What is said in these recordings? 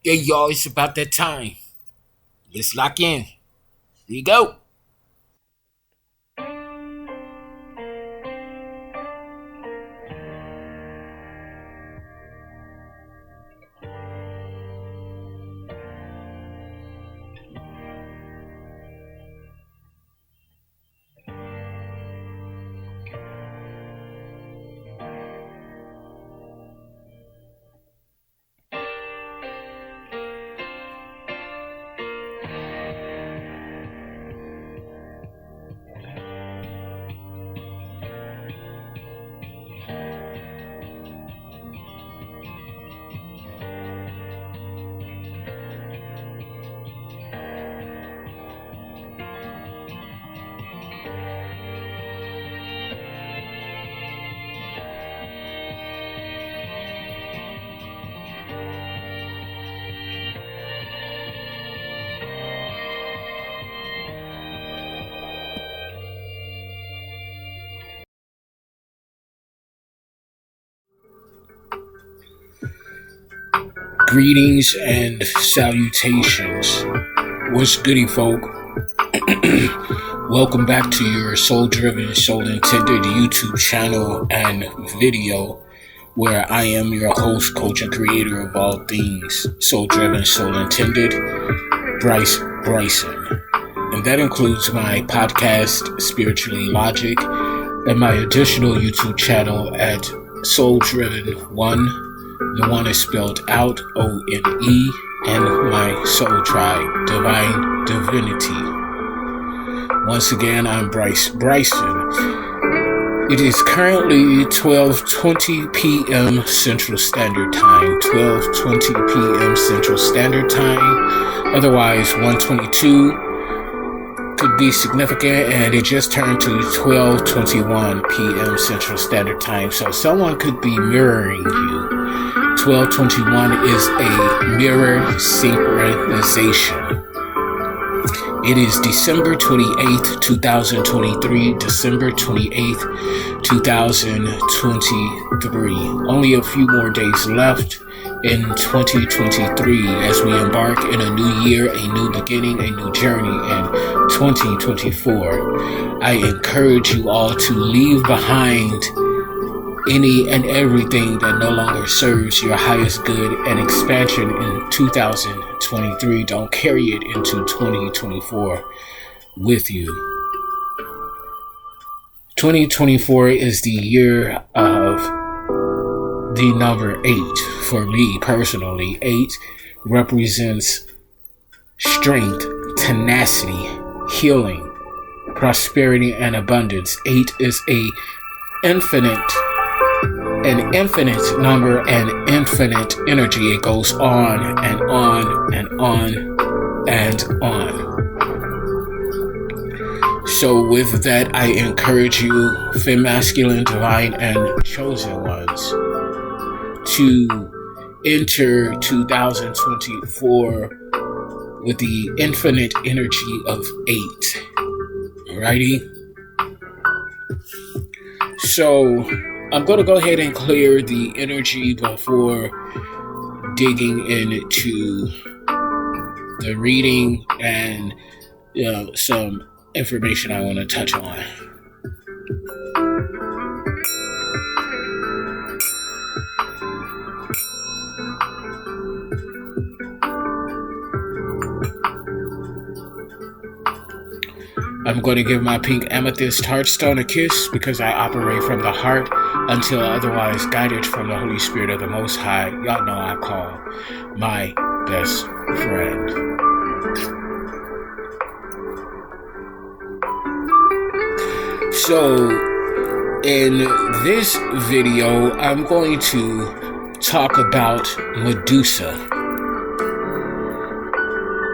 Yeah, y'all, it's about that time. Let's lock in. Here you go. Greetings and salutations. What's goody, folk? Welcome back to your soul driven, soul intended YouTube channel and video, where I am your host, coach, and creator of all things soul driven, soul intended, Bryce Bryson. And that includes my podcast, Spiritually Logic, and my additional YouTube channel at Soul Driven One. The one is spelled out ONE, and my soul tribe, Divine Divinity. Once again, I'm Bryce Bryson. It is currently 12:20 p.m. Central Standard Time. 12:20 p.m. Central Standard Time. Otherwise, 1:22 could be significant, and it just turned to 12:21 p.m. Central Standard Time. So someone could be mirroring you. 12:21 is a mirror synchronization. It is December 28th, 2023. December 28th, 2023. Only a few more days left in 2023 as we embark in a new year, a new beginning, a new journey in 2024. I encourage you all to leave behind any and everything that no longer serves your highest good and expansion in 2023. Don't carry it into 2024 with you. 2024 is the year of the number 8 for me personally. 8 represents strength, tenacity, healing, prosperity, and abundance. 8 is an infinite number and infinite energy. It goes on and on and on and on. So with that, I encourage you, femme, masculine, divine, and chosen ones, to enter 2024 with the infinite energy of 8. Alrighty? So I'm going to go ahead and clear the energy before digging into the reading and some information I want to touch on. I'm going to give my pink amethyst heartstone a kiss because I operate from the heart until otherwise guided from the Holy Spirit of the Most High. Y'all know I call my best friend. So, in this video, I'm going to talk about Medusa.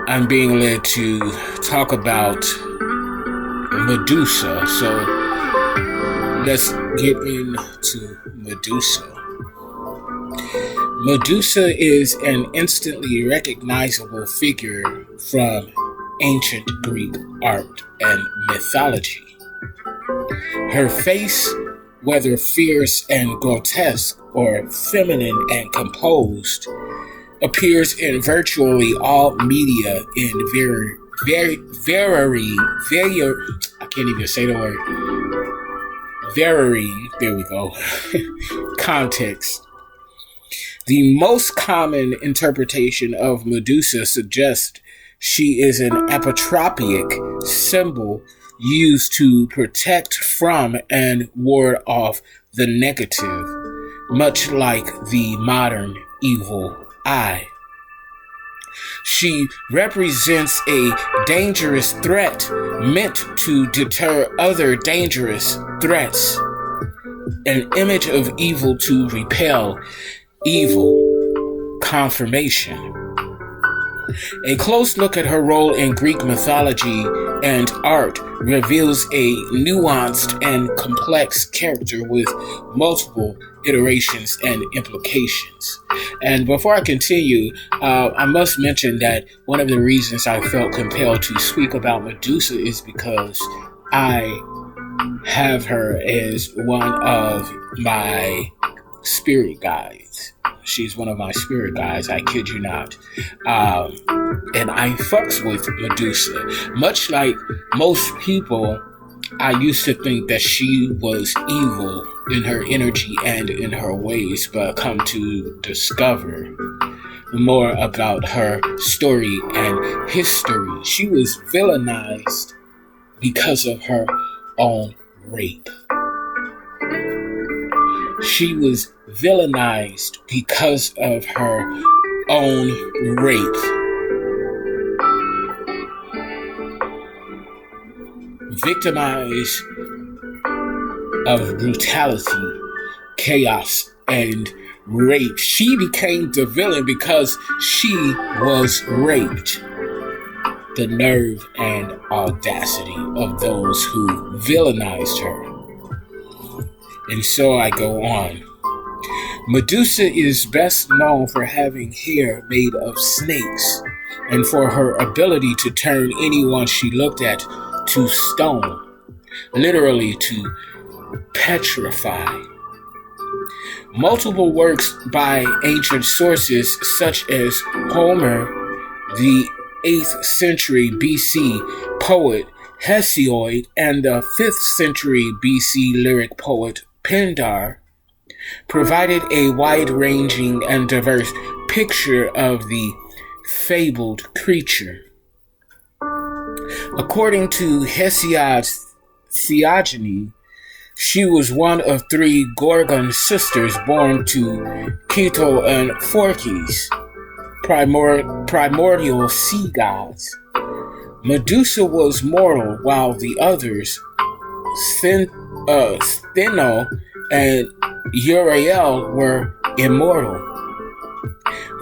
I'm being led to talk about Medusa. So let's get into Medusa. Medusa is an instantly recognizable figure from ancient Greek art and mythology. Her face, whether fierce and grotesque or feminine and composed, appears in virtually all media in I can't even say the word. Varying, there we go, context. The most common interpretation of Medusa suggests she is an apotropic symbol used to protect from and ward off the negative, much like the modern evil eye. She represents a dangerous threat meant to deter other dangerous threats, an image of evil to repel evil, confirmation. A close look at her role in Greek mythology and art reveals a nuanced and complex character with multiple iterations and implications. And before I continue, I must mention that one of the reasons I felt compelled to speak about Medusa is because I have her as one of my spirit guides. She's one of my spirit guides, I kid you not. And I fucks with Medusa. Much like most people, I used to think that she was evil in her energy and in her ways, but come to discover more about her story and history. She was villainized because of her own rape. She was villainized because of her own rape. Victimized of brutality, chaos, and rape. She became the villain because she was raped. The nerve and audacity of those who villainized her. And so I go on. Medusa is best known for having hair made of snakes and for her ability to turn anyone she looked at to stone, literally to petrify. Multiple works by ancient sources such as Homer, the 8th century BC poet Hesiod, and the 5th century BC lyric poet Pindar provided a wide-ranging and diverse picture of the fabled creature. According to Hesiod's Theogony, she was one of 3 Gorgon sisters born to Keto and Phorkys, primordial sea gods. Medusa was mortal, while the others, Stheno and Uriel, were immortal.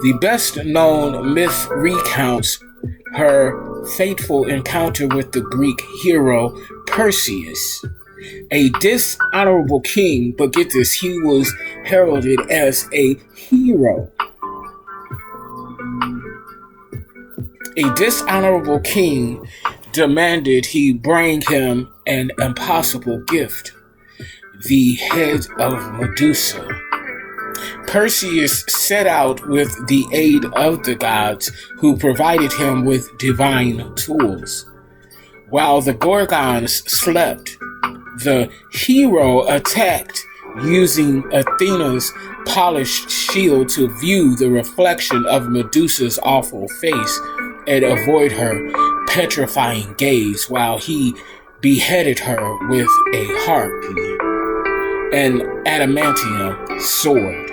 The best-known myth recounts her fateful encounter with the Greek hero Perseus, a dishonorable king, but get this, he was heralded as a hero. A dishonorable king demanded he bring him an impossible gift, the head of Medusa. Perseus set out with the aid of the gods, who provided him with divine tools. While the Gorgons slept, the hero attacked, using Athena's polished shield to view the reflection of Medusa's awful face and avoid her petrifying gaze, while he beheaded her with a harpy, an adamantium sword.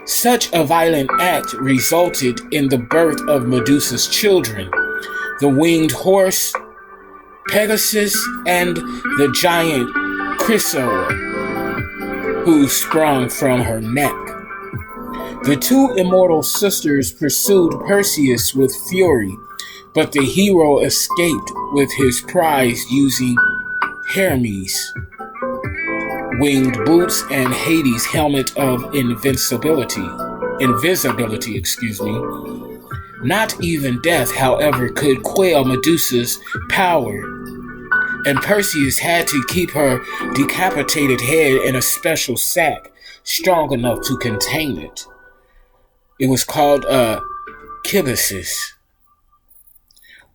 Such a violent act resulted in the birth of Medusa's children, the winged horse Pegasus and the giant Chrysaor, who sprung from her neck. The 2 immortal sisters pursued Perseus with fury, but the hero escaped with his prize using Hermes' winged boots and Hades' helmet of invisibility. Not even death, however, could quell Medusa's power, and Perseus had to keep her decapitated head in a special sack strong enough to contain it. It was called Kibisis.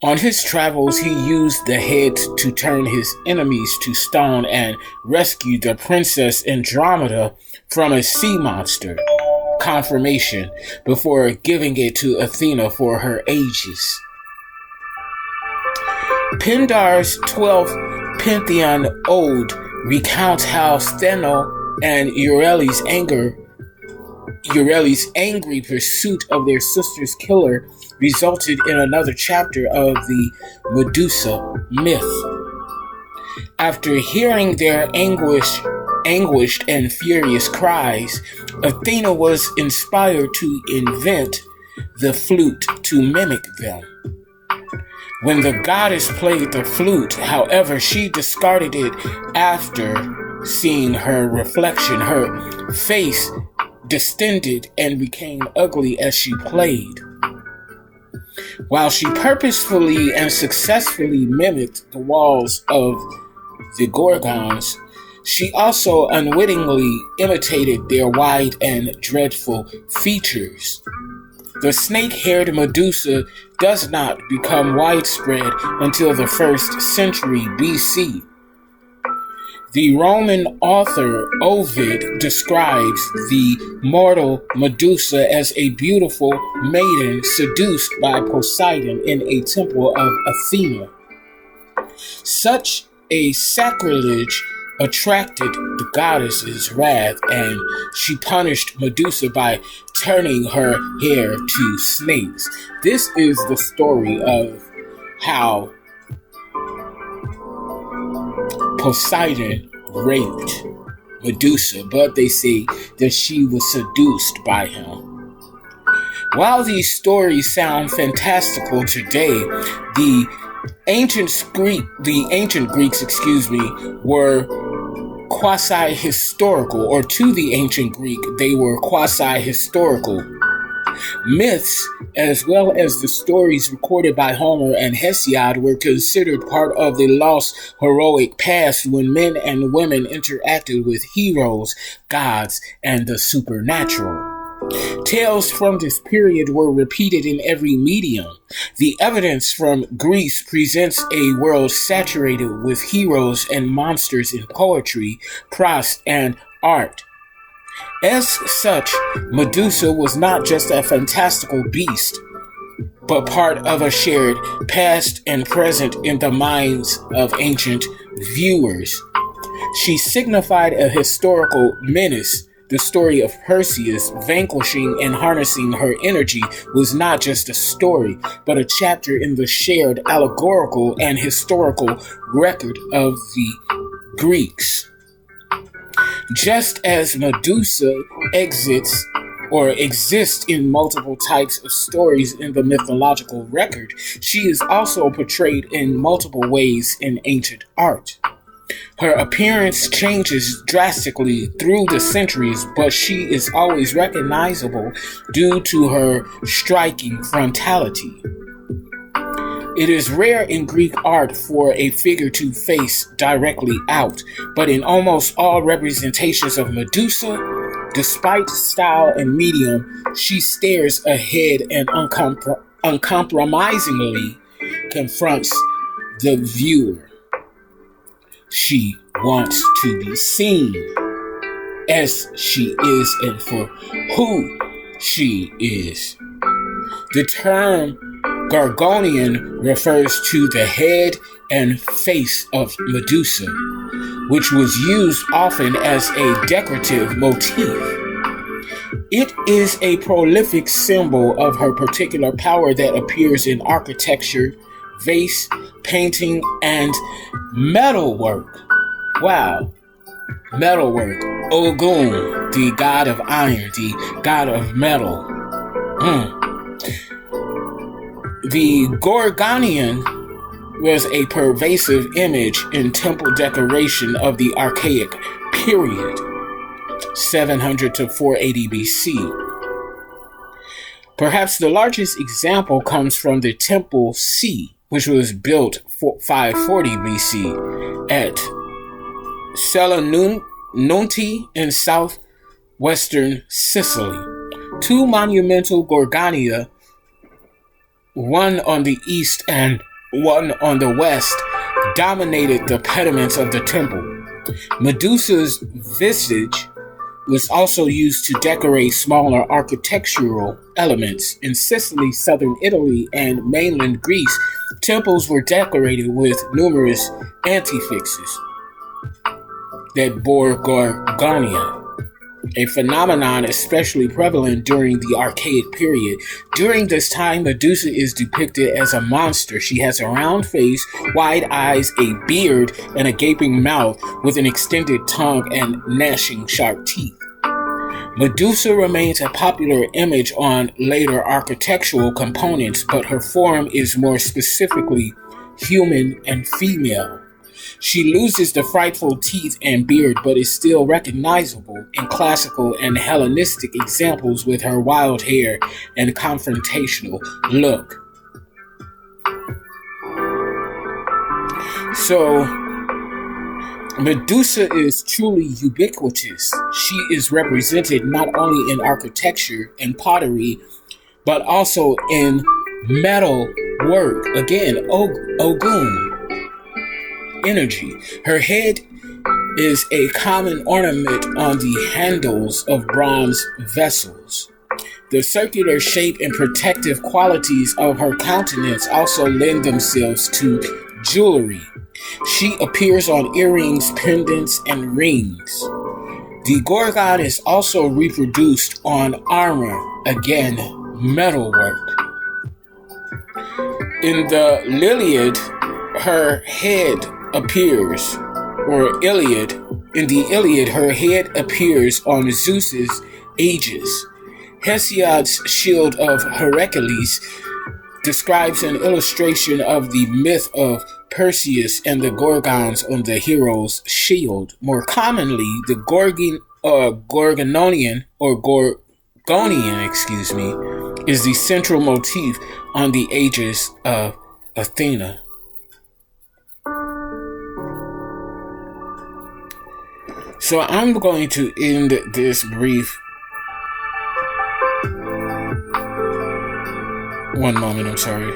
On his travels, he used the head to turn his enemies to stone and rescue the Princess Andromeda from a sea monster conformation before giving it to Athena for her aegis. Pindar's 12th Pantheon Ode recounts how Steno and Euryalus' angry pursuit of their sister's killer resulted in another chapter of the Medusa myth. After hearing their anguished and furious cries, Athena was inspired to invent the flute to mimic them. When the goddess played the flute, however, she discarded it after seeing her reflection. Her face distended and became ugly as she played. While she purposefully and successfully mimicked the walls of the Gorgons, she also unwittingly imitated their wide and dreadful features. The snake-haired Medusa does not become widespread until the 1st century BC. The Roman author Ovid describes the mortal Medusa as a beautiful maiden seduced by Poseidon in a temple of Athena. Such a sacrilege attracted the goddess's wrath, and she punished Medusa by turning her hair to snakes. This is the story of how Poseidon raped Medusa, but they say that she was seduced by him. While these stories sound fantastical today, the ancient Greeks, were quasi-historical, or to the ancient Greek, they were quasi-historical. Myths, as well as the stories recorded by Homer and Hesiod, were considered part of the lost heroic past when men and women interacted with heroes, gods, and the supernatural. Tales from this period were repeated in every medium. The evidence from Greece presents a world saturated with heroes and monsters in poetry, prose, and art. As such, Medusa was not just a fantastical beast, but part of a shared past and present in the minds of ancient viewers. She signified a historical menace. The story of Perseus vanquishing and harnessing her energy was not just a story, but a chapter in the shared allegorical and historical record of the Greeks. Just as Medusa exists in multiple types of stories in the mythological record, she is also portrayed in multiple ways in ancient art. Her appearance changes drastically through the centuries, but she is always recognizable due to her striking frontality. It is rare in Greek art for a figure to face directly out, but in almost all representations of Medusa, despite style and medium, she stares ahead and uncompromisingly confronts the viewer. She wants to be seen as she is and for who she is. The term Gorgonian refers to the head and face of Medusa, which was used often as a decorative motif. It is a prolific symbol of her particular power that appears in architecture, vase, painting, and metalwork. Wow. Metalwork. Ogun, the god of iron, the god of metal. The Gorgonian was a pervasive image in temple decoration of the Archaic period, 700 to 480 BC. Perhaps the largest example comes from the Temple C, which was built 540 BC at Selinunte in southwestern Sicily. Two monumental Gorgonia, one on the east and one on the west, dominated the pediments of the temple. Medusa's visage was also used to decorate smaller architectural elements. In Sicily, southern Italy, and mainland Greece, temples were decorated with numerous antefixes that bore Gorgonia, a phenomenon especially prevalent during the Archaic period. During this time, Medusa is depicted as a monster. She has a round face, wide eyes, a beard, and a gaping mouth with an extended tongue and gnashing sharp teeth. Medusa remains a popular image on later architectural components, but her form is more specifically human and female. She loses the frightful teeth and beard, but is still recognizable in classical and Hellenistic examples with her wild hair and confrontational look. So, Medusa is truly ubiquitous. She is represented not only in architecture and pottery, but also in metal work. Again, Ogun energy. Her head is a common ornament on the handles of bronze vessels. The circular shape and protective qualities of her countenance also lend themselves to jewelry. She appears on earrings, pendants, and rings. The Gorgon is also reproduced on armor, again, metalwork. In the Iliad, her head appears, or Iliad, in the Iliad, her head appears on Zeus's aegis. Hesiod's Shield of Heracles describes an illustration of the myth of Perseus and the Gorgons on the hero's shield. More commonly, the Gorgonian is the central motif on the aegis of Athena. So I'm going to end this brief. One moment, I'm sorry.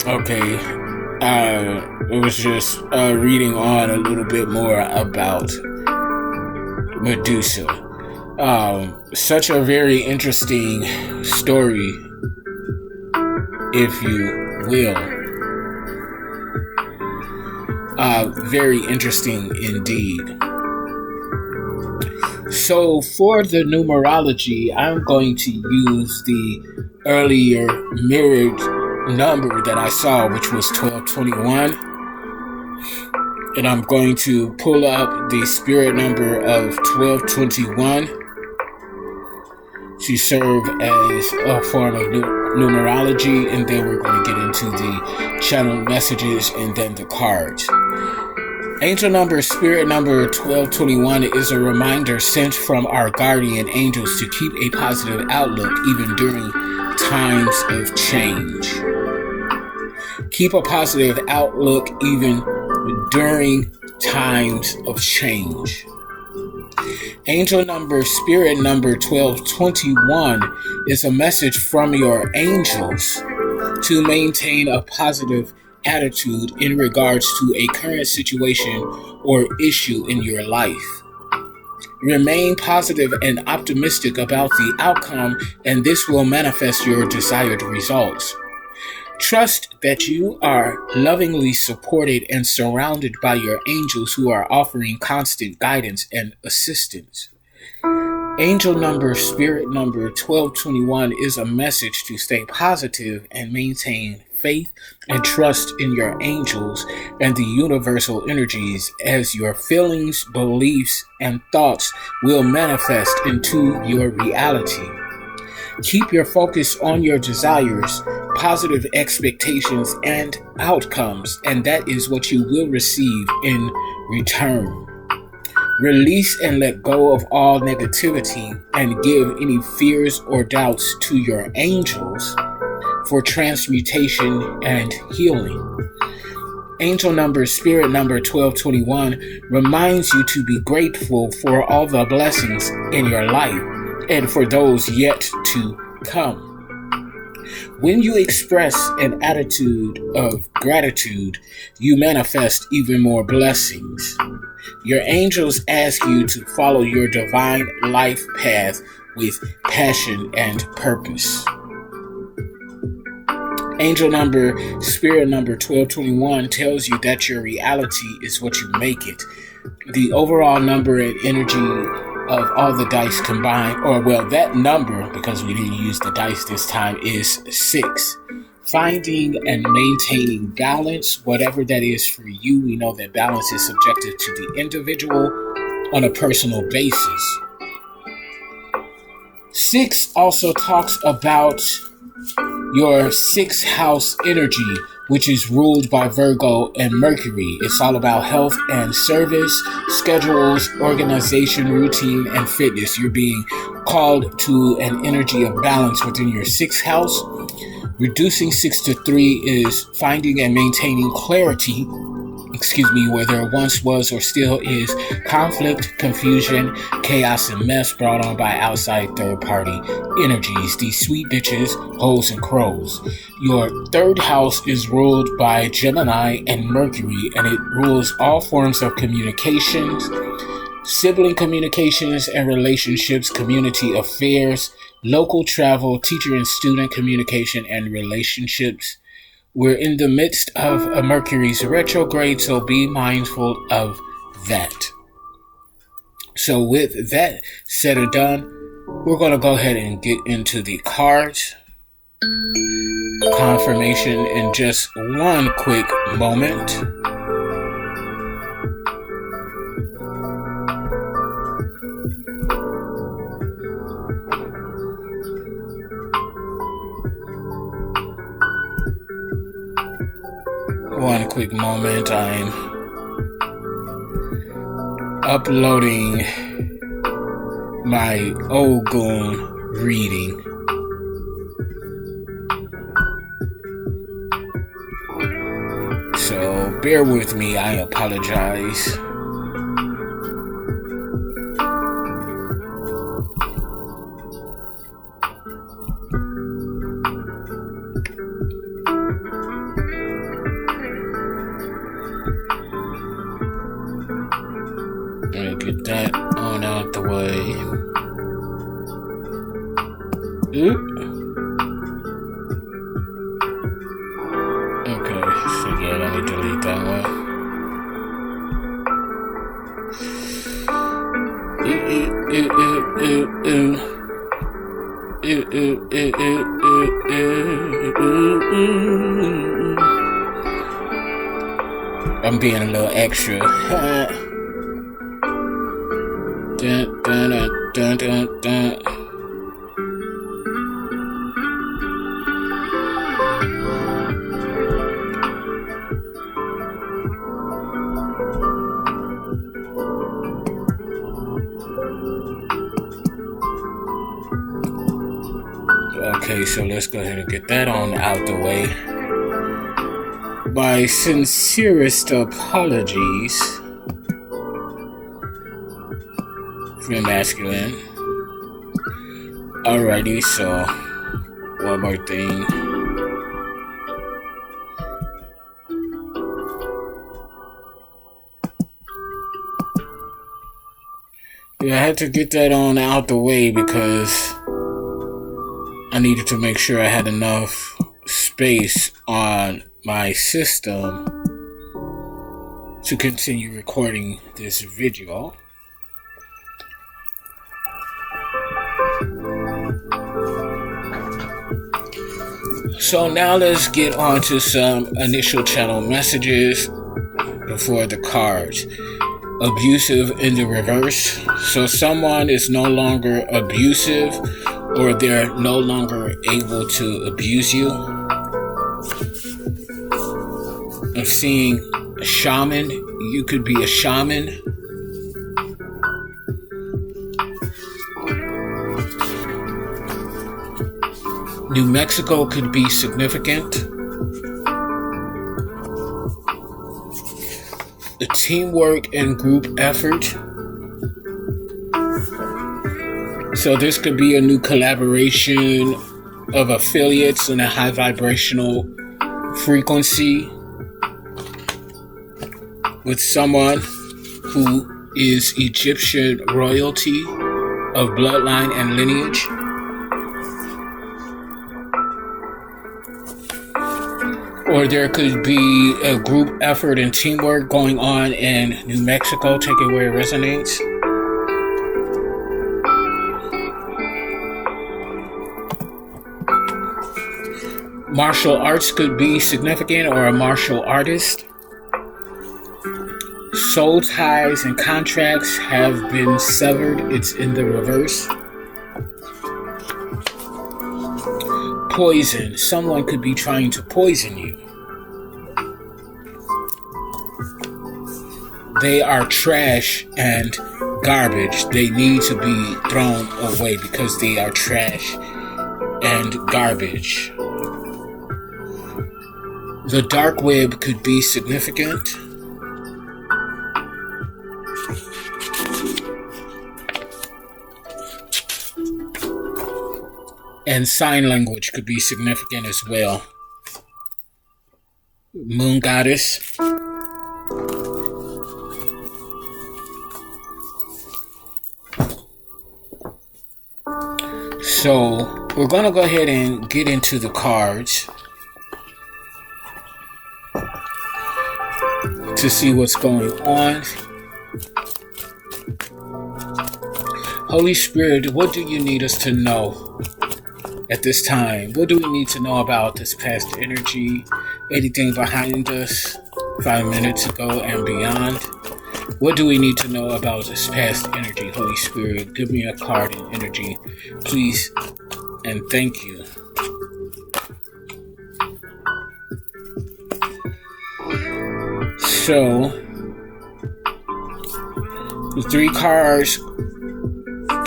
Okay, it was just reading on a little bit more about Medusa. Such a very interesting story, if you will. Very interesting indeed. So for the numerology, I'm going to use the earlier mirrored number that I saw, which was 1221, and I'm going to pull up the spirit number of 1221 to serve as a form of numerology, and then we're going to get into the channel messages and then the cards. Angel number, spirit number 1221 is a reminder sent from our guardian angels to keep a positive outlook even during times of change. Keep a positive outlook even during times of change. Angel number, spirit number 1221 is a message from your angels to maintain a positive attitude in regards to a current situation or issue in your life. Remain positive and optimistic about the outcome, and this will manifest your desired results. Trust that you are lovingly supported and surrounded by your angels who are offering constant guidance and assistance. Angel number, spirit number 1221 is a message to stay positive and maintain faith and trust in your angels and the universal energies, as your feelings, beliefs, and thoughts will manifest into your reality. Keep your focus on your desires, positive expectations, and outcomes, and that is what you will receive in return. Release and let go of all negativity and give any fears or doubts to your angels for transmutation and healing. Angel number, spirit number 1221 reminds you to be grateful for all the blessings in your life and for those yet to come. When you express an attitude of gratitude, you manifest even more blessings. Your angels ask you to follow your divine life path with passion and purpose. Angel number, spirit number 1221 tells you that your reality is what you make it. The overall number and energy of all the dice combined, or well, that number, because we didn't use the dice this time, is 6. Finding and maintaining balance, whatever that is for you. We know that balance is subjective to the individual on a personal basis. 6 also talks about your 6th house energy, which is ruled by Virgo and Mercury. It's all about health and service, schedules, organization, routine, and fitness. You're being called to an energy of balance within your 6th house. Reducing 6 to 3 is finding and maintaining clarity, where there once was or still is conflict, confusion, chaos, and mess brought on by outside third-party energies, these sweet bitches, hoes, and crows. Your 3rd house is ruled by Gemini and Mercury, and it rules all forms of communications, sibling communications and relationships, community affairs, local travel, teacher and student communication, and relationships. We're in the midst of a Mercury's retrograde, so be mindful of that. So with that said and done, we're going to go ahead and get into the cards. Confirmation in just one quick moment. One quick moment, I'm uploading my Ogun reading. So bear with me, I apologize. Get that on out the way. Okay, so yeah, let me delete that one. I'm being a little extra. Dun, dun, dun, dun, dun. Okay, so let's go ahead and get that on out the way. My sincerest apologies for masculine. Alrighty, so one more thing. Yeah, I had to get that on out the way because I needed to make sure I had enough space on my system to continue recording this video. So now let's get on to some initial channel messages before the cards. Abusive in the reverse. So someone is no longer abusive or they're no longer able to abuse you. I'm seeing a shaman. You could be a shaman. New Mexico could be significant. The teamwork and group effort. So this could be a new collaboration of affiliates in a high vibrational frequency with someone who is Egyptian royalty of bloodline and lineage. Or there could be a group effort and teamwork going on in New Mexico. Take it where it resonates. Martial arts could be significant, or a martial artist. Soul ties and contracts have been severed. It's in the reverse. Poison. Someone could be trying to poison you. They are trash and garbage. They need to be thrown away because they are trash and garbage. The dark web could be significant. And sign language could be significant as well. Moon goddess. So we're going to go ahead and get into the cards to see what's going on. Holy Spirit, what do you need us to know at this time? What do we need to know about this past energy? Anything behind us 5 minutes ago and beyond? What do we need to know about this past energy? Holy Spirit, give me a card in energy, please, and thank you. So, the 3 cards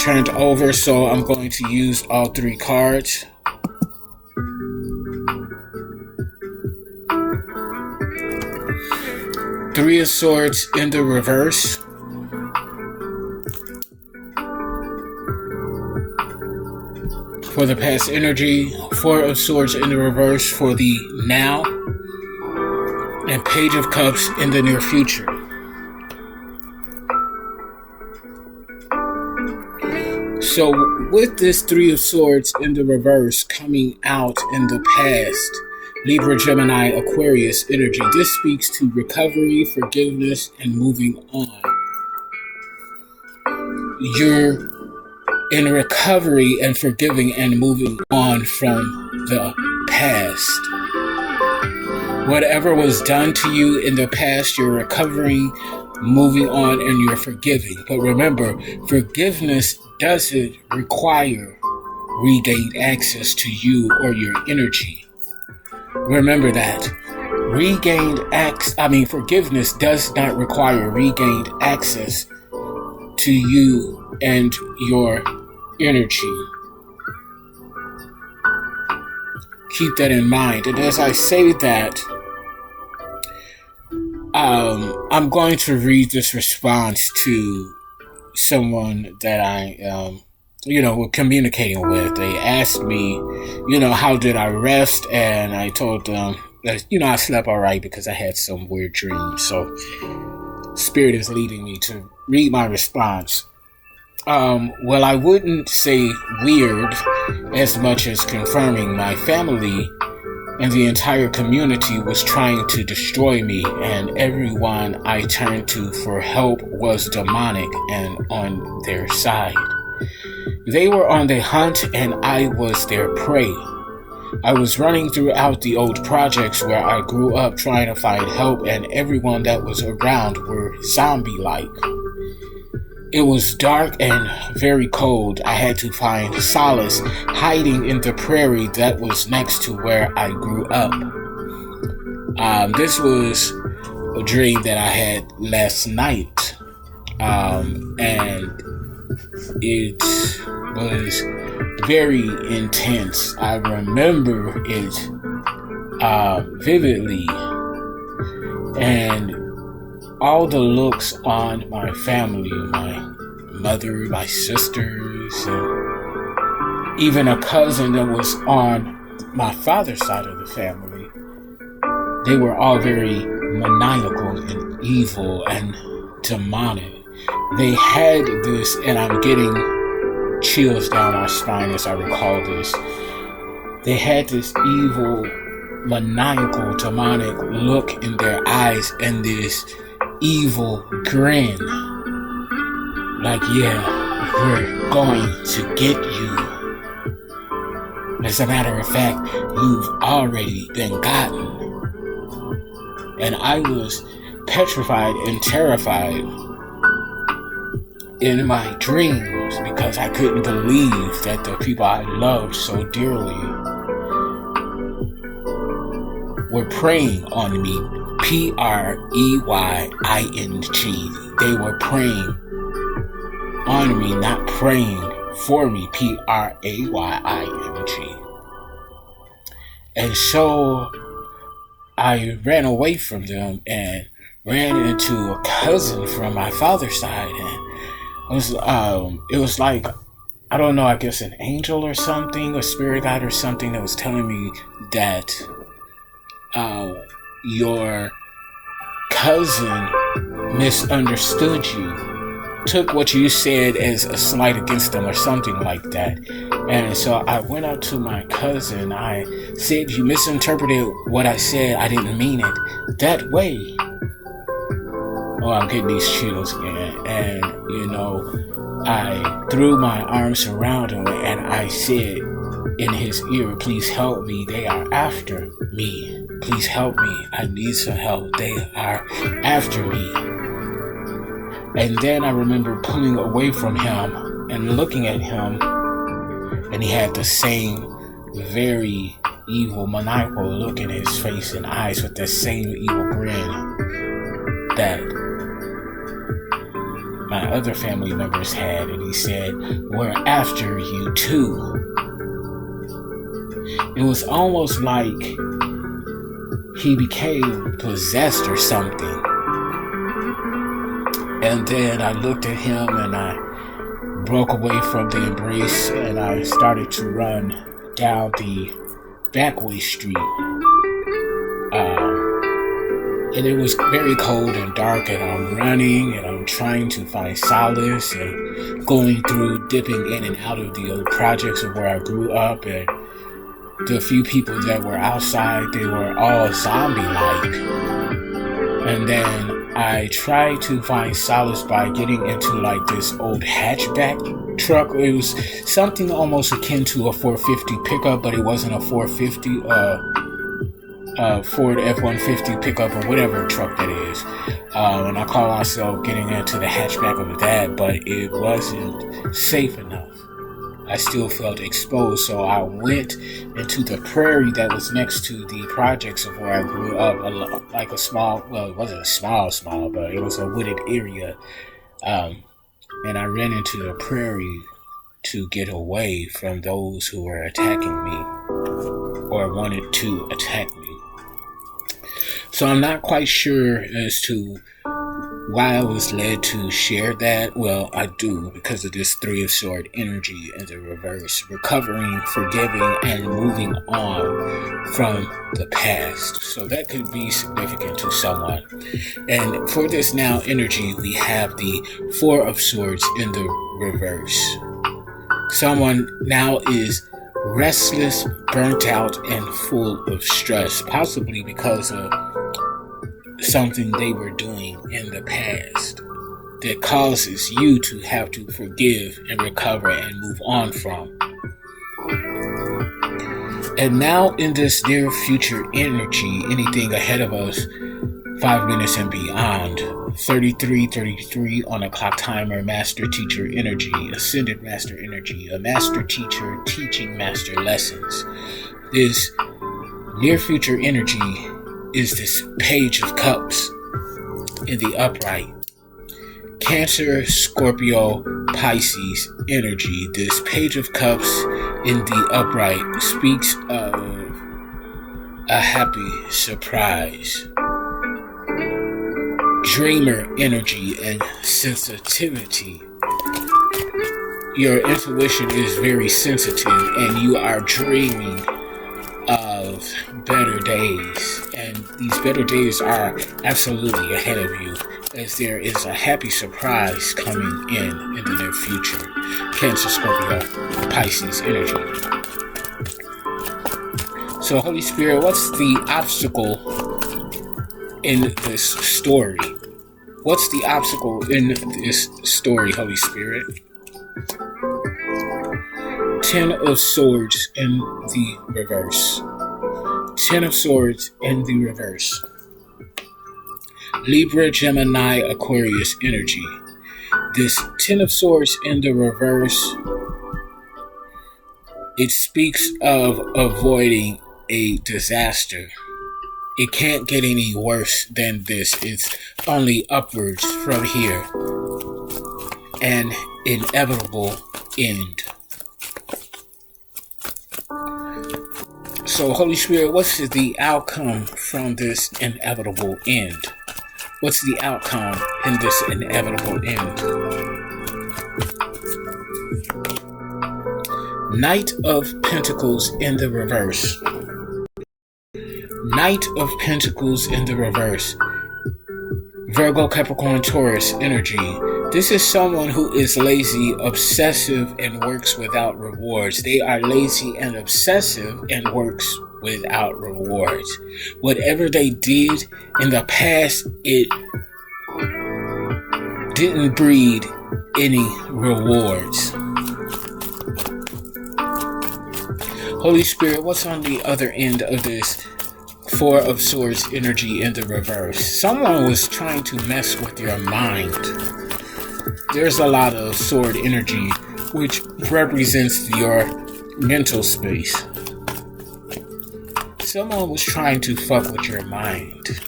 turned over, so I'm going to use all 3 cards. Three of Swords in the reverse. For the past energy. 4 of Swords in the reverse for the now. And Page of Cups in the near future. So with this 3 of Swords in the reverse coming out in the past, Libra, Gemini, Aquarius energy, this speaks to recovery, forgiveness, and moving on. You're in recovery and forgiving and moving on from the past. Whatever was done to you in the past, you're recovering, moving on, and you're forgiving. But remember, forgiveness doesn't require regained access to you or your energy. Remember that. Forgiveness does not require regained access to you and your energy. Keep that in mind. And as I say that, I'm going to read this response to someone that I were communicating with. They asked me, how did I rest? And I told them that, I slept all right because I had some weird dreams. So Spirit is leading me to read my response. Well, I wouldn't say weird as much as confirming. My family and the entire community was trying to destroy me, and everyone I turned to for help was demonic and on their side. They were on the hunt and I was their prey. I was running throughout the old projects where I grew up trying to find help, and everyone that was around were zombie-like. It was dark and very cold. I had to find solace hiding in the prairie that was next to where I grew up. This was a dream that I had last night, and it was very intense. I remember it vividly, and all the looks on my family, my mother, my sisters, and even a cousin that was on my father's side of the family, they were all very maniacal and evil and demonic. They had this, and I'm getting chills down my spine as I recall this. They had this evil, maniacal, demonic look in their eyes and this evil grin. Like, yeah, we're going to get you. As a matter of fact, you've already been gotten. And I was petrified and terrified in my dreams because I couldn't believe that the people I loved so dearly were preying on me. Preying. They were preying on me, not praying for me. Praying. And so I ran away from them and ran into a cousin from my father's side, and it was like, I don't know, I guess an angel or something, a spirit guide or something that was telling me that your cousin misunderstood you, took what you said as a slight against them or something like that. And so I went up to my cousin. I said, you misinterpreted what I said. I didn't mean it that way. Oh, I'm getting these chills again. And, I threw my arms around him and I said in his ear, please help me. They are after me. Please help me. I need some help. They are after me. And then I remember pulling away from him and looking at him, and he had the same very evil, maniacal look in his face and eyes with the same evil grin that my other family members had. And he said, we're after you too. It was almost like he became possessed or something. And then I looked at him and I broke away from the embrace and I started to run down the backway street. And it was very cold and dark, and I'm running and I'm trying to find solace and going through, dipping in and out of the old projects of where I grew up. And the few people that were outside, they were all zombie-like. And then I tried to find solace by getting into like this old hatchback truck. It was something almost akin to a 450 pickup, but it wasn't a 450, Ford F-150 pickup or whatever truck that is. And I call myself getting into the hatchback of that, but it wasn't safe enough. I still felt exposed, so I went into the prairie that was next to the projects of where I grew up, like a small, well, it wasn't a small, but it was a wooded area, and I ran into the prairie to get away from those who were attacking me, or wanted to attack me. So I'm not quite sure as to why I was led to share that. Well, I do, because of this Three of Swords energy in the reverse. Recovering, forgiving, and moving on from the past. So that could be significant to someone. And for this now energy, we have the Four of Swords in the reverse. Someone now is restless, burnt out, and full of stress, possibly because of something they were doing in the past that causes you to have to forgive and recover and move on from. And now in this near future energy, anything ahead of us, 5 minutes and beyond, 3333 on a clock timer, master teacher energy, ascended master energy, a master teacher teaching master lessons. This near future energy is this page of cups in the upright. Cancer, Scorpio, Pisces energy. This page of cups in the upright speaks of a happy surprise. Dreamer energy and sensitivity. Your intuition is very sensitive and you are dreaming of better days. And these better days are absolutely ahead of you, as there is a happy surprise coming in the near future. Cancer, Scorpio, Pisces energy. So Holy Spirit, what's the obstacle in this story? What's the obstacle in this story, Holy Spirit? 10 of Swords in the reverse. 10 of Swords in the reverse. Libra, Gemini, Aquarius energy. This 10 of Swords in the reverse, it speaks of avoiding a disaster. It can't get any worse than this. It's only upwards from here. An inevitable end. So, Holy Spirit, what's the outcome from this inevitable end? What's the outcome in this inevitable end? Knight of Pentacles in the reverse. Knight of Pentacles in the reverse. Virgo, Capricorn, Taurus energy. This is someone who is lazy, obsessive, and works without rewards. They are lazy and obsessive and works without rewards. Whatever they did in the past, it didn't breed any rewards. Holy Spirit, what's on the other end of this 4 of Swords energy in the reverse? Someone was trying to mess with your mind. There's a lot of sword energy, which represents your mental space. Someone was trying to fuck with your mind.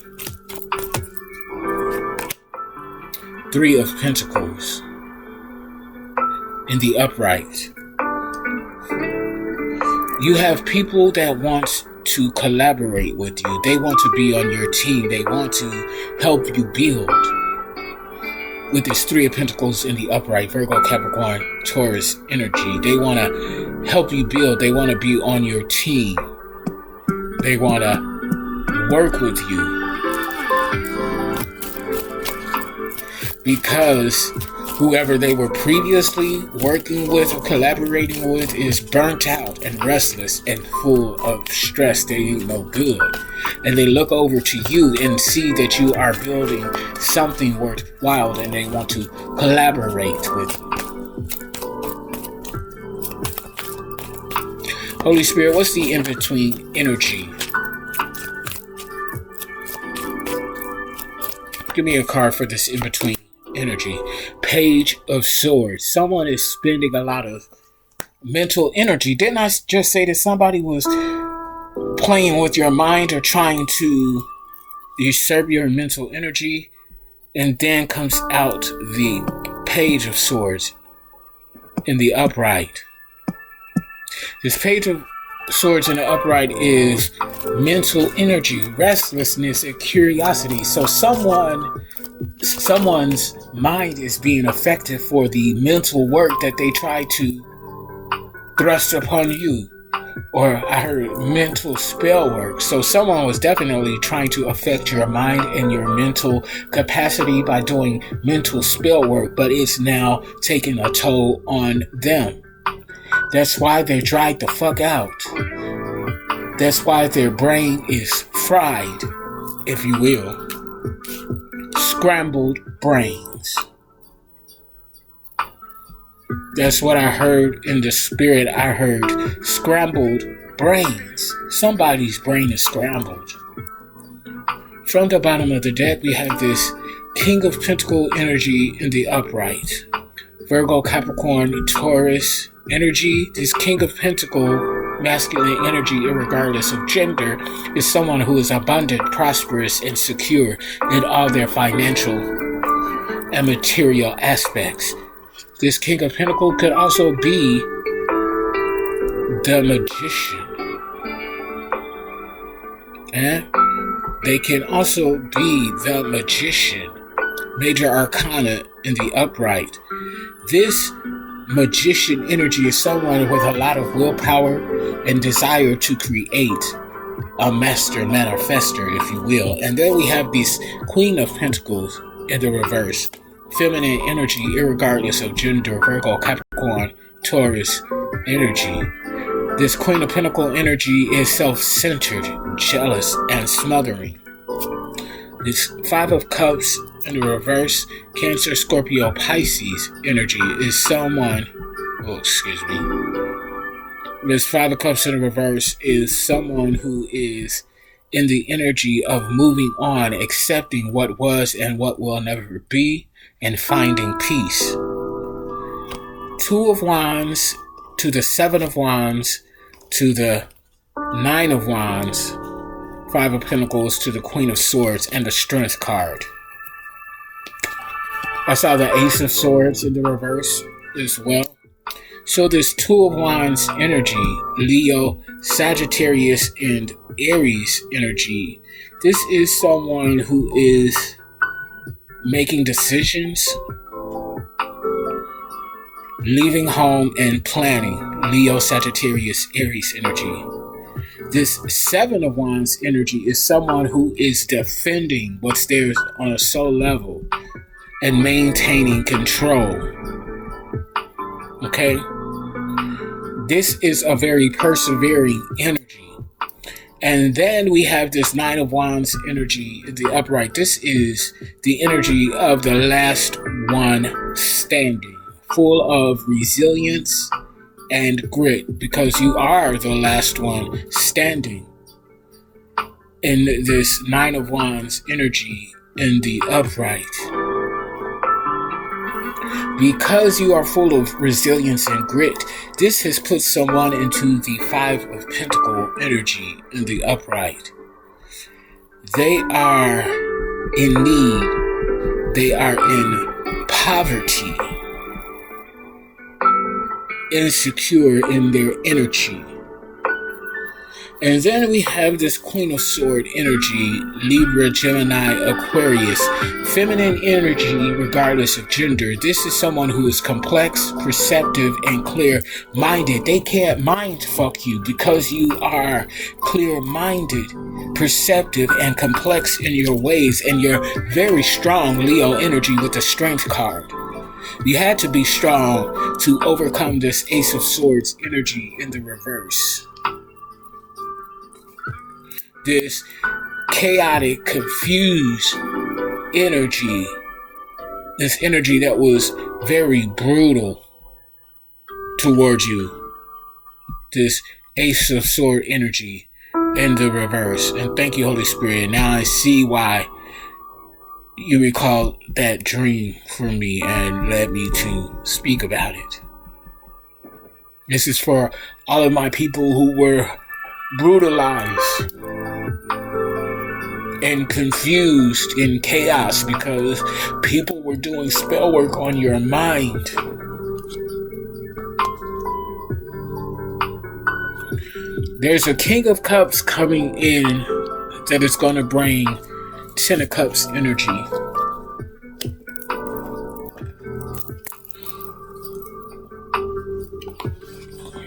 3 of Pentacles in the upright. You have people that want to collaborate with you. They want to be on your team. They want to help you build. With this 3 of Pentacles in the upright, Virgo, Capricorn, Taurus energy, they want to help you build. They want to be on your team. They want to work with you. Because whoever they were previously working with or collaborating with is burnt out and restless and full of stress. They ain't no good. And they look over to you and see that you are building something worthwhile and they want to collaborate with you. Holy Spirit, what's the in-between energy? Give me a card for this in-between energy. Page of Swords. Someone is spending a lot of mental energy. Didn't I just say that somebody was playing with your mind or trying to usurp your mental energy? And then comes out the Page of Swords in the upright. This Page of Swords in the upright is mental energy, restlessness, and curiosity. So someone's mind is being affected for the mental work that they try to thrust upon you. Or I heard mental spell work. So someone was definitely trying to affect your mind and your mental capacity by doing mental spell work, but it's now taking a toll on them. That's why they're dried the fuck out. That's why their brain is fried, if you will. Scrambled brains. That's what I heard in the spirit. I heard scrambled brains. Somebody's brain is scrambled. From the bottom of the deck, we have this King of Pentacle energy in the upright. Virgo, Capricorn, Taurus energy. This King of Pentacle masculine energy, irregardless of gender, is someone who is abundant, prosperous, and secure in all their financial and material aspects. This King of Pentacle could also be the magician. And they can also be the magician. Major Arcana in the upright. This magician energy is someone with a lot of willpower and desire to create, a master manifester, if you will. And then we have this Queen of Pentacles in the reverse. Feminine energy, irregardless of gender, Virgo, Capricorn, Taurus energy. This Queen of Pentacle energy is self-centered, jealous, and smothering. This Five of Cups in the reverse, Cancer, Scorpio, Pisces energy is someone, This Five of Cups in the reverse is someone who is in the energy of moving on, accepting what was and what will never be, and finding peace. Two of Wands to the Seven of Wands to the Nine of Wands, Five of Pentacles to the Queen of Swords, and the Strength card. I saw the Ace of Swords in the reverse as well. So this Two of Wands energy, Leo, Sagittarius, and Aries energy. This is someone who is making decisions, leaving home, and planning. Leo, Sagittarius, Aries energy. This Seven of Wands energy is someone who is defending what's theirs on a soul level and maintaining control. Okay? This is a very persevering energy. And then we have this Nine of Wands energy in the upright. This is the energy of the last one standing, full of resilience and grit, because you are the last one standing in this Nine of Wands energy in the upright. Because you are full of resilience and grit, this has put someone into the Five of Pentacle energy in the upright. They are in need. They are in poverty. Insecure in their energy. And then we have this Queen of Sword energy, Libra, Gemini, Aquarius, feminine energy regardless of gender. This is someone who is complex, perceptive, and clear-minded. They can't mind fuck you because you are clear-minded, perceptive, and complex in your ways, and you're very strong Leo energy with the Strength card. You had to be strong to overcome this Ace of Swords energy in the reverse. This chaotic, confused energy, this energy that was very brutal towards you, this Ace of Sword energy in the reverse. And thank you, Holy Spirit. Now I see why you recall that dream for me and led me to speak about it. This is for all of my people who were brutalized and confused in chaos because people were doing spell work on your mind. There's a King of Cups coming in that is going to bring Ten of Cups energy.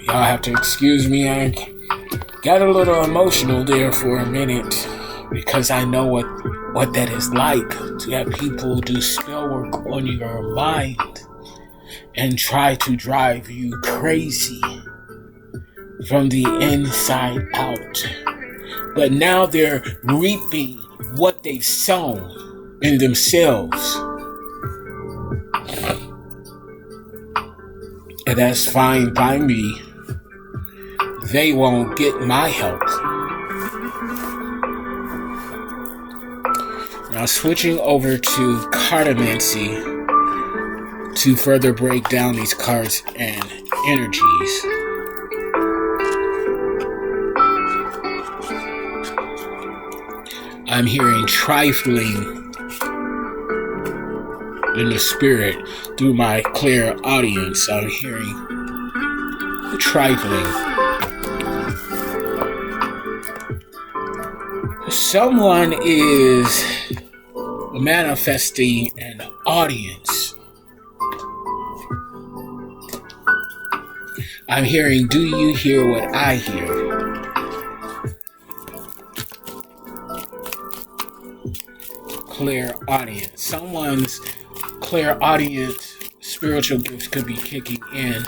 Y'all have to excuse me, I got a little emotional there for a minute because I know what that is like to have people do spell work on your mind and try to drive you crazy from the inside out. But now they're reaping what they've sown in themselves. And that's fine by me. They won't get my help. Now switching over to cartomancy to further break down these cards and energies. I'm hearing trifling in the spirit through my clear audience. I'm hearing trifling. Someone is manifesting an audience. I'm hearing, do you hear what I hear? Clear audience. Someone's clear audience spiritual gifts could be kicking in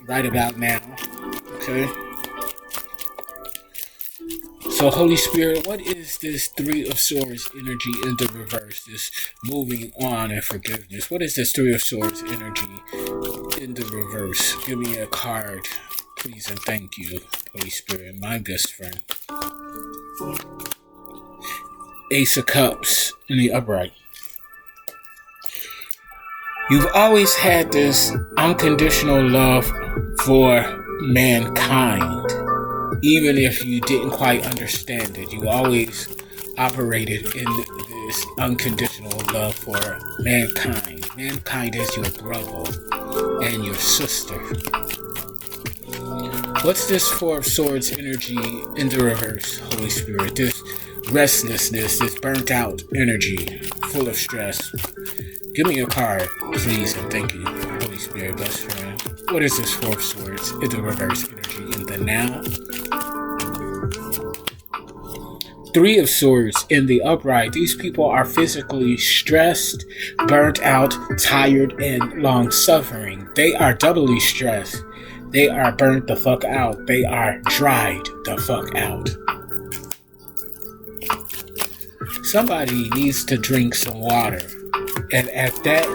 right about now. Okay? So Holy Spirit, what is this Three of Swords energy in the reverse? This moving on and forgiveness. What is this Three of Swords energy in the reverse? Give me a card, please, and thank you, Holy Spirit, my best friend. Ace of Cups in the upright. You've always had this unconditional love for mankind. Even if you didn't quite understand it, you always operated in this unconditional love for mankind. Mankind is your brother and your sister. What's this Four of Swords energy in the reverse, Holy Spirit? This restlessness, this burnt out energy, full of stress. Give me a card, please, and thank you, Holy Spirit, best friend. What is this Four of Swords in the reverse energy in the now? Three of Swords in the upright. These people are physically stressed, burnt out, tired, and long-suffering. They are doubly stressed. They are burnt the fuck out. They are dried the fuck out. Somebody needs to drink some water. And at that,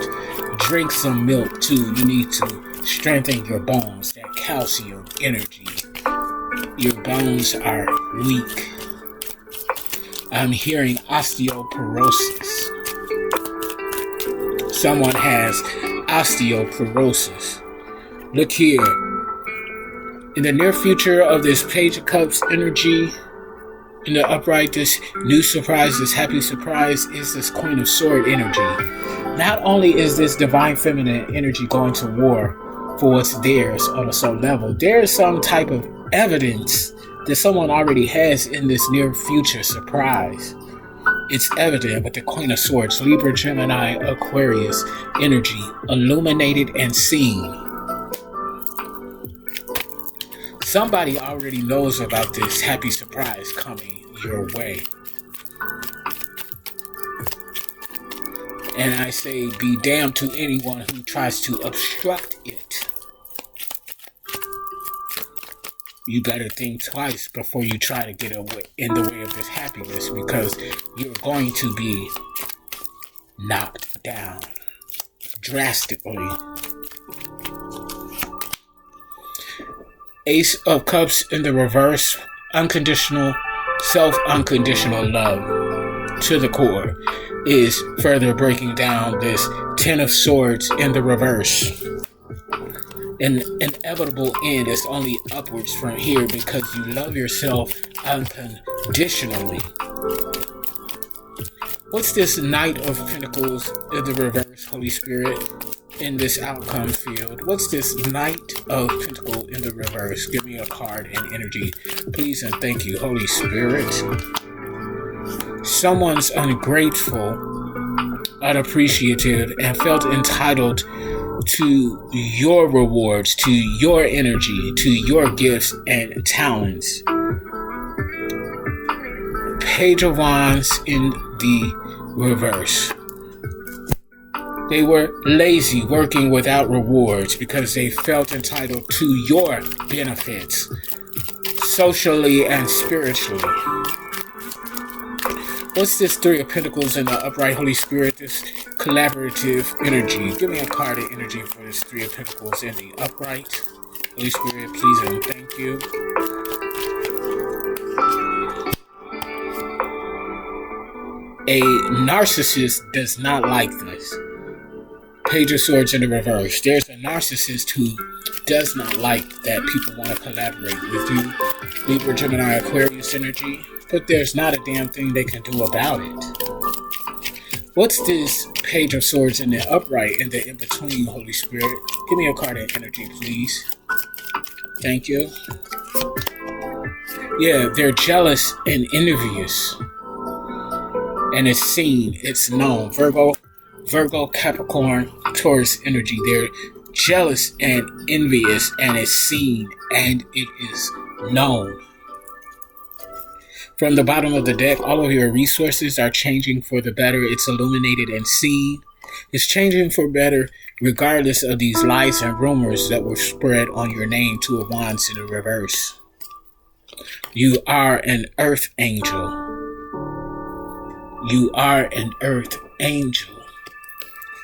drink some milk too. You need to strengthen your bones, that calcium energy. Your bones are weak. I'm hearing osteoporosis. Someone has osteoporosis. Look here. In the near future of this Page of Cups energy, in the upright, this new surprise, this happy surprise is this Queen of Sword energy. Not only is this divine feminine energy going to war for what's theirs on a soul level, there is some type of evidence that someone already has in this near future surprise. It's evident with the Queen of Swords, Libra, Gemini, Aquarius energy, illuminated and seen. Somebody already knows about this happy surprise coming your way. And I say, be damned to anyone who tries to obstruct it. You better think twice before you try to get in the way of this happiness, because you're going to be knocked down drastically. Ace of Cups in the reverse, unconditional, self-unconditional love to the core is further breaking down this Ten of Swords in the reverse. An inevitable end is only upwards from here because you love yourself unconditionally. What's this Knight of Pentacles in the reverse, Holy Spirit, in this outcome field? What's this Knight of Pentacles in the reverse? Give me a card and energy, please, and thank you, Holy Spirit. Someone's ungrateful, unappreciative, and felt entitled to your rewards, to your energy, to your gifts and talents. Page of Wands in the reverse. They were lazy, working without rewards because they felt entitled to your benefits, socially and spiritually. What's this Three of Pentacles in the upright, Holy Spirit? This collaborative energy. Give me a card of energy for this Three of Pentacles in the upright. Holy Spirit, please and thank you. A narcissist does not like this. Page of Swords in the reverse. There's a narcissist who does not like that people want to collaborate with you. Libra, Gemini, Aquarius energy. But there's not a damn thing they can do about it. What's this Page of Swords in the upright and the in-between, Holy Spirit? Give me a card of energy, please. Thank you. Yeah, they're jealous and envious. And it's seen, it's known. Virgo, Capricorn, Taurus energy. They're jealous and envious, and it's seen, and it is known. From the bottom of the deck, all of your resources are changing for the better. It's illuminated and seen. It's changing for better, regardless of these lies and rumors that were spread on your name. Two of Wands in the reverse. You are an earth angel. You are an earth angel.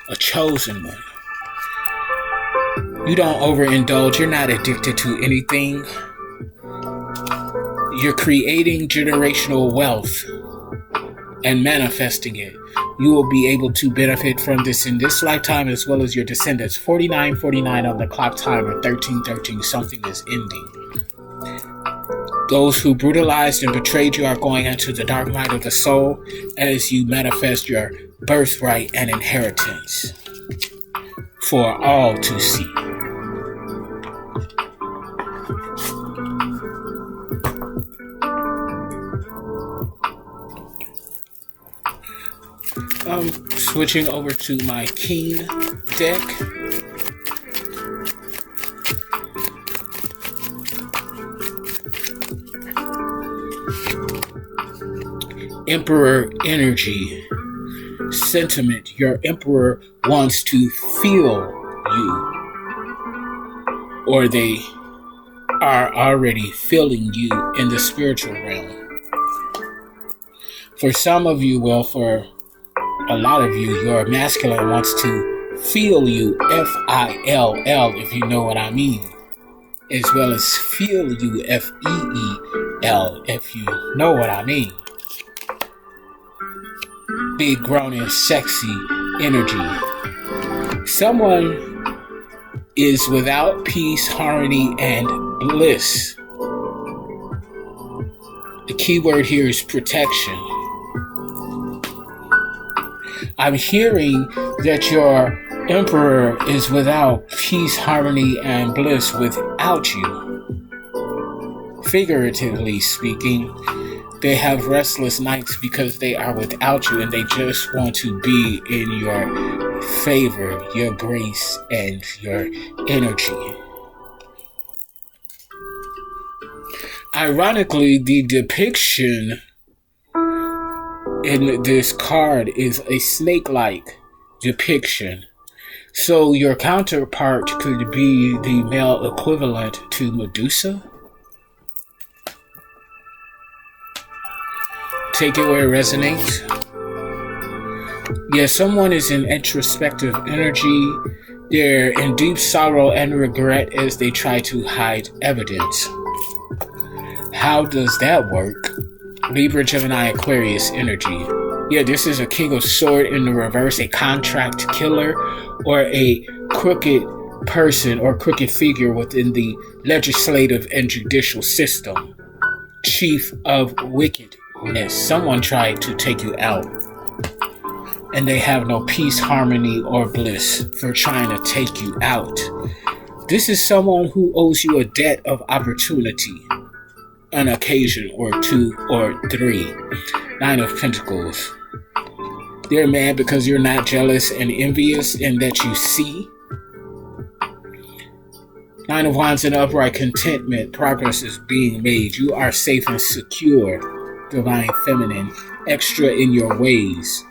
A chosen one. You don't overindulge. You're not addicted to anything. You're creating generational wealth and manifesting it. You will be able to benefit from this in this lifetime as well as your descendants. 49:49 on the clock timer. 13:13. Something is ending. Those who brutalized and betrayed you are going into the dark night of the soul as you manifest your birthright and inheritance for all to see. Switching over to my King deck. Emperor energy. Sentiment. Your Emperor wants to feel you. Or they are already feeling you in the spiritual realm. For some of you, well, for a lot of you, your masculine wants to feel you, F-I-L-L, if you know what I mean. As well as feel you, F-E-E-L, if you know what I mean. Big, grown, and sexy energy. Someone is without peace, harmony, and bliss. The key word here is protection. I'm hearing that your Emperor is without peace, harmony, and bliss without you. Figuratively speaking, they have restless nights because they are without you and they just want to be in your favor, your grace, and your energy. Ironically, the depiction in this card is a snake-like depiction. So your counterpart could be the male equivalent to Medusa. Take it where it resonates. Yeah, someone is in introspective energy. They're in deep sorrow and regret as they try to hide evidence. How does that work? Libra, Gemini, Aquarius energy. Yeah, this is a King of Swords in the reverse, a contract killer, or a crooked person or crooked figure within the legislative and judicial system. Chief of wickedness. Someone tried to take you out, and they have no peace, harmony, or bliss for trying to take you out. This is someone who owes you a debt of opportunity. An occasion or two or three. Nine of Pentacles. They're mad because you're not jealous and envious in that you see. Nine of Wands in upright. Contentment. Progress is being made. You are safe and secure. Divine Feminine. Extra in your ways.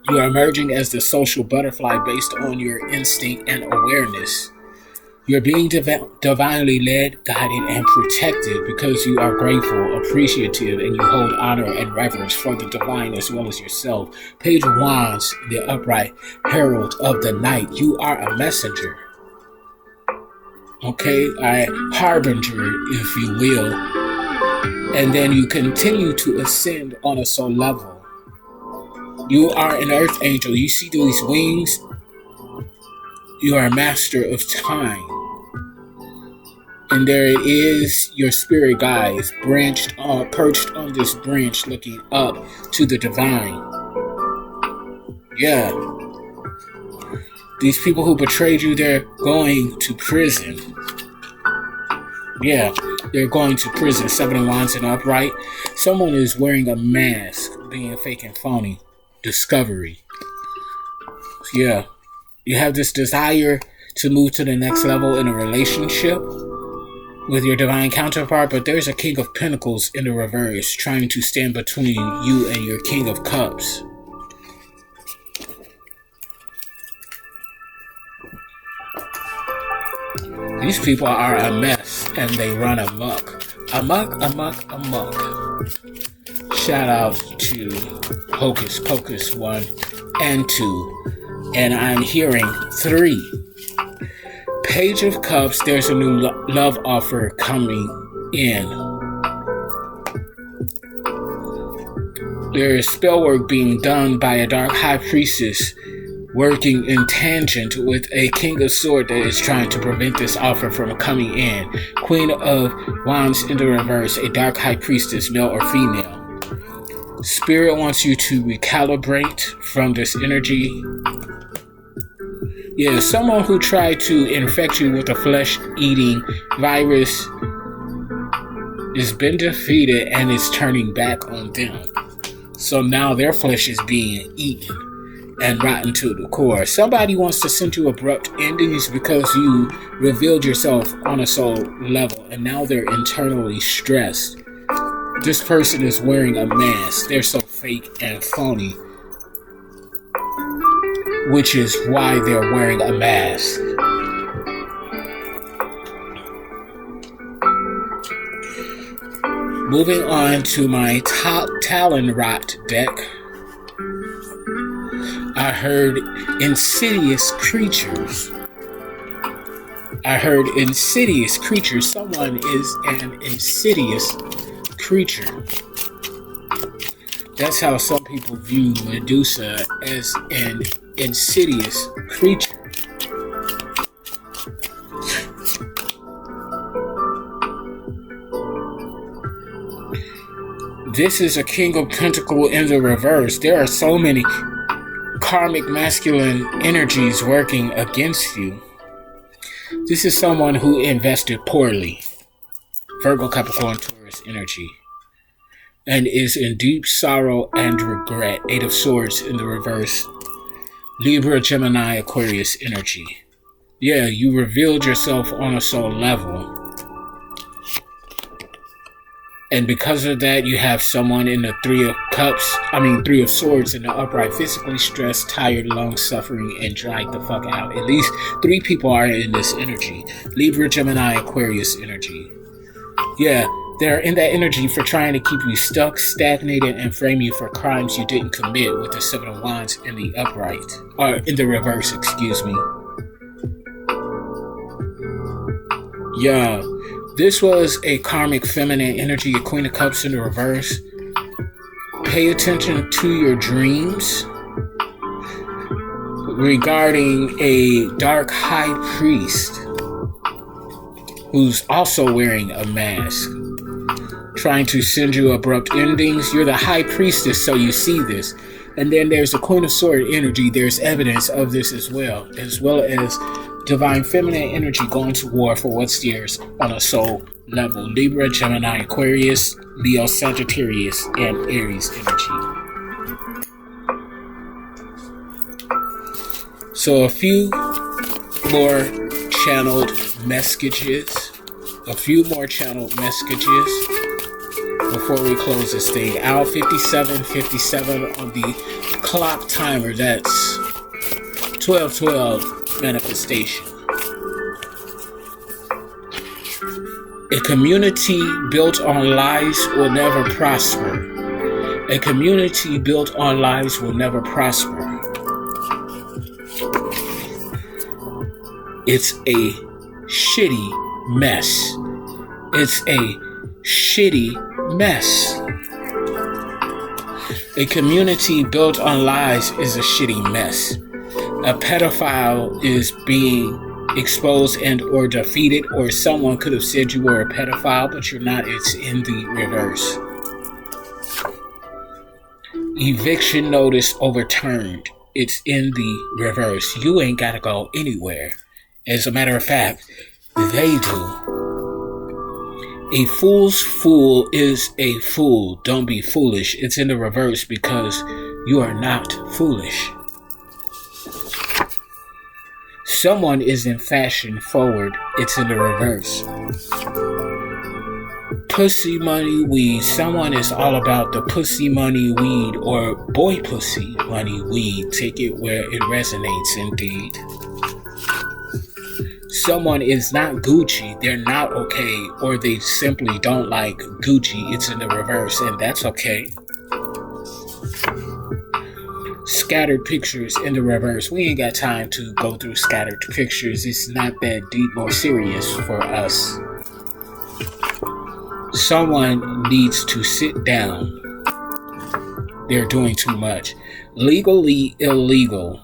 You are emerging as the social butterfly based on your instinct and awareness. You're being divinely led, guided, and protected because you are grateful, appreciative, and you hold honor and reverence for the divine as well as yourself. Page of Wands, the upright herald of the night. You are a messenger. Okay, a harbinger, if you will. And then you continue to ascend on a soul level. You are an earth angel. You see these wings. You are a master of time. And there it is, your spirit guides, perched on this branch, looking up to the divine. Yeah. These people who betrayed you, they're going to prison. Yeah, they're going to prison. 7 of Wands and upright. Someone is wearing a mask, being fake and phony. Discovery. Yeah. You have this desire to move to the next level in a relationship with your divine counterpart, but there's a King of Pentacles in the reverse trying to stand between you and your King of Cups. These people are a mess and they run amok. Amok. Shout out to Hocus Pocus 1 and 2. And I'm hearing 3. Page of Cups, there's a new love offer coming in. There is spell work being done by a dark high priestess working in tangent with a King of Swords that is trying to prevent this offer from coming in. Queen of Wands in the reverse, a dark high priestess, male or female. Spirit wants you to recalibrate from this energy. Yeah, someone who tried to infect you with a flesh-eating virus has been defeated and is turning back on them. So now their flesh is being eaten and rotten to the core. Somebody wants to send you abrupt endings because you revealed yourself on a soul level and now they're internally stressed. This person is wearing a mask. They're so fake and phony, which is why they're wearing a mask. Moving on to my top Talon Rot deck, I heard insidious creatures. Someone is an insidious creature. That's how some people view Medusa, as an insidious creature. This is a King of Pentacles in the reverse. There are so many karmic masculine energies working against you. This is someone who invested poorly. Virgo, Capricorn, Taurus energy. And is in deep sorrow and regret. 8 of Swords in the reverse. Libra, Gemini, Aquarius energy. Yeah, you revealed yourself on a soul level. And because of that, you have someone in the 3 of Swords in the upright, physically stressed, tired, long-suffering, and dried the fuck out. At least 3 people are in this energy. Libra, Gemini, Aquarius energy. Yeah, they're in that energy for trying to keep you stuck, stagnated, and frame you for crimes you didn't commit with the 7 of Wands in the upright. Or in the reverse, excuse me. Yeah. This was a karmic feminine energy, a Queen of Cups in the reverse. Pay attention to your dreams regarding a dark high priest who's also wearing a mask, trying to send you abrupt endings. You're the high priestess, so you see this. And then there's the Queen of Swords energy. There's evidence of this as well as divine feminine energy going to war for what's theirs on a soul level. Libra, Gemini, Aquarius, Leo, Sagittarius, and Aries energy. So a few more channeled messages. Before we close this thing out. 57 on the clock timer. That's 12:12. Manifestation. A community built on lies will never prosper. A community built on lies will never prosper. It's a shitty mess. A community built on lies is a shitty mess. A pedophile is being exposed and or defeated, or someone could have said you were a pedophile, but you're not. It's in the reverse. Eviction notice overturned. It's in the reverse. You ain't gotta go anywhere. As a matter of fact, they do. A fool's fool is a fool. Don't be foolish. It's in the reverse because you are not foolish. Someone is in fashion forward. It's in the reverse. Pussy, money, weed. Someone is all about the pussy, money, weed, or boy pussy, money, weed. Take it where it resonates indeed. Someone is not Gucci. They're not okay, or they simply don't like Gucci. It's in the reverse, and that's okay. Scattered pictures in the reverse. We ain't got time to go through scattered pictures. It's not that deep or serious for us. Someone needs to sit down. They're doing too much. Legally illegal.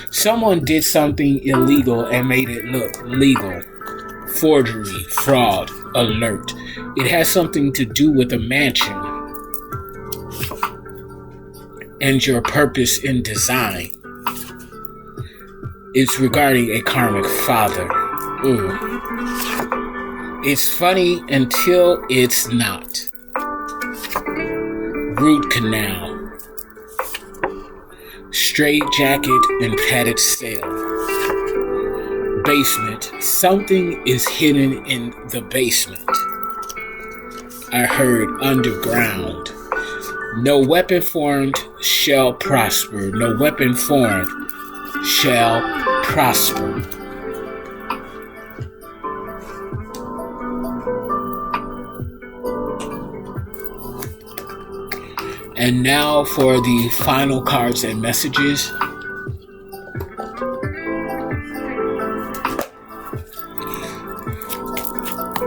Someone did something illegal and made it look legal. Forgery, fraud, alert. It has something to do with a mansion and your purpose in design. It's regarding a karmic father. Ooh. It's funny until it's not. Root canal. Straight jacket and padded sail. Basement. Something is hidden in the basement. I heard underground. No weapon formed shall prosper. No weapon formed shall prosper. And now for the final cards and messages.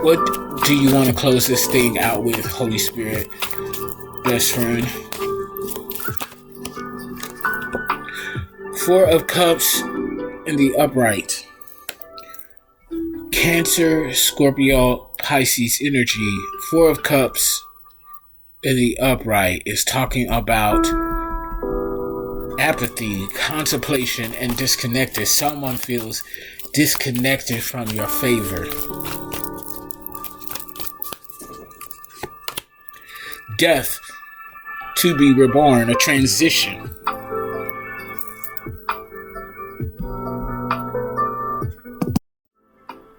What do you want to close this thing out with, Holy Spirit, best friend? Four of Cups in the upright. Cancer, Scorpio, Pisces energy. Four of Cups in the upright is talking about apathy, contemplation, and disconnected. Someone feels disconnected from your favor. Death, to be reborn, a transition.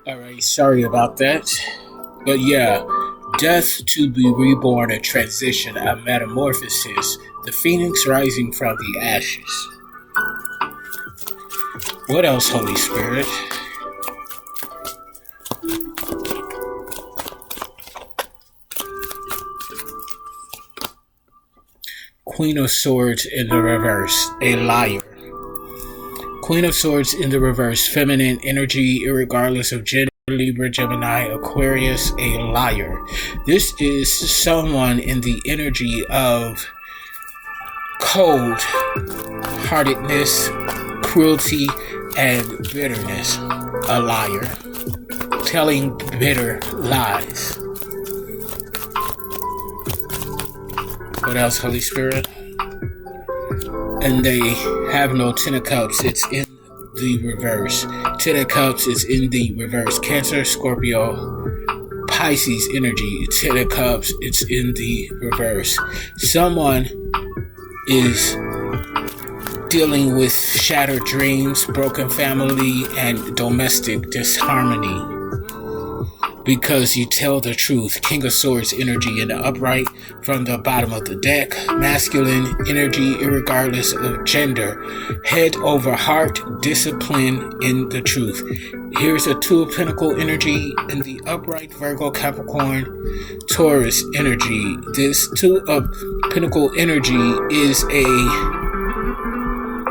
Alright, sorry about that. But yeah, death, to be reborn, a transition, a metamorphosis, the phoenix rising from the ashes. What else, Holy Spirit? Queen of Swords in the reverse, a liar. Queen of Swords in the reverse, feminine energy, irregardless of gender, Libra, Gemini, Aquarius, a liar. This is someone in the energy of cold-heartedness, cruelty, and bitterness. A liar. Telling bitter lies. What else, Holy Spirit? And they have no Ten of Cups. It's in the reverse. Ten of Cups is in the reverse. Cancer, Scorpio, Pisces energy. Ten of Cups, it's in the reverse. Someone is dealing with shattered dreams, broken family, and domestic disharmony. Because you tell the truth. King of Swords energy in the upright from the bottom of the deck. Masculine energy irregardless of gender. Head over heart, discipline in the truth. Here's a Two of Pentacle energy in the upright. Virgo, Capricorn, Taurus energy. This Two of Pentacle energy is a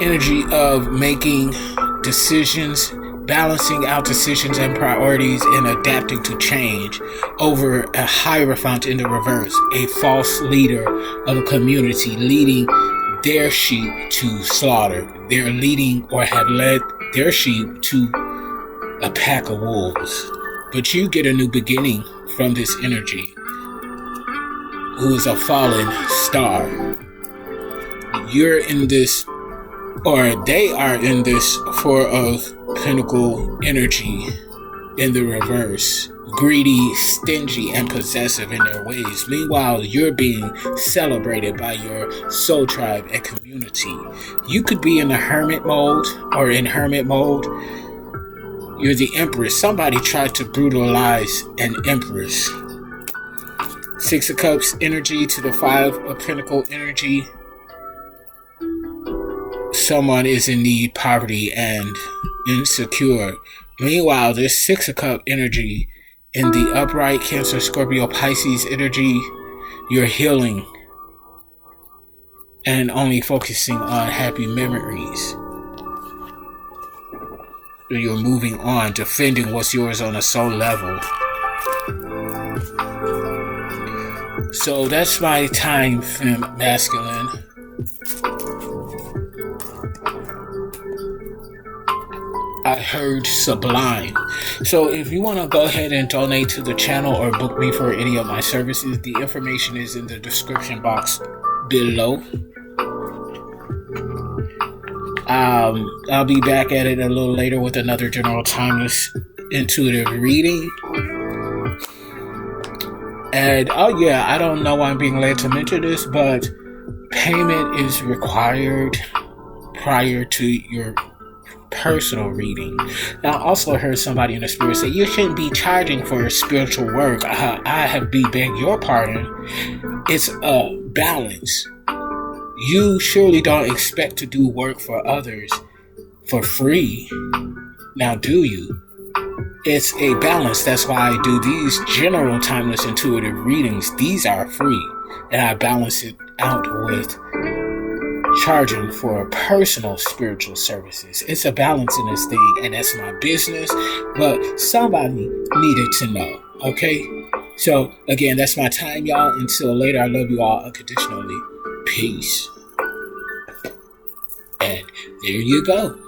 energy of making decisions balancing out decisions and priorities and adapting to change over a hierophant in the reverse, a false leader of a community leading their sheep to slaughter. They're leading or have led their sheep to a pack of wolves. But you get a new beginning from this energy, who is a fallen star. You're in this, or they are in this Four of Pentacle energy in the reverse. Greedy, stingy, and possessive in their ways. Meanwhile, you're being celebrated by your soul tribe and community. You could be in the hermit mode or in hermit mode. You're the Empress. Somebody tried to brutalize an Empress. Six of Cups energy to the Five of Pentacle energy. Someone is in need, poverty, and insecure. Meanwhile, this Six of Cup energy in the upright Cancer, Scorpio, Pisces energy, you're healing and only focusing on happy memories. You're moving on, defending what's yours on a soul level. So that's my time, femme masculine. I heard sublime. So if you want to go ahead and donate to the channel or book me for any of my services, the information is in the description box below. I'll be back at it a little later with another general timeless intuitive reading. And oh yeah, I don't know why I'm being led to mention this, but payment is required prior to your personal reading. Now, I also heard somebody in the spirit say you shouldn't be charging for spiritual work. I have beg your pardon. It's a balance. You surely don't expect to do work for others for free. Now, do you? It's a balance. That's why I do these general timeless intuitive readings. These are free, and I balance it out with charging for personal spiritual services. It's a balance in this thing, and that's my business, but somebody needed to know, okay? So again, that's my time, y'all. Until later, I love you all unconditionally. Peace. And there you go.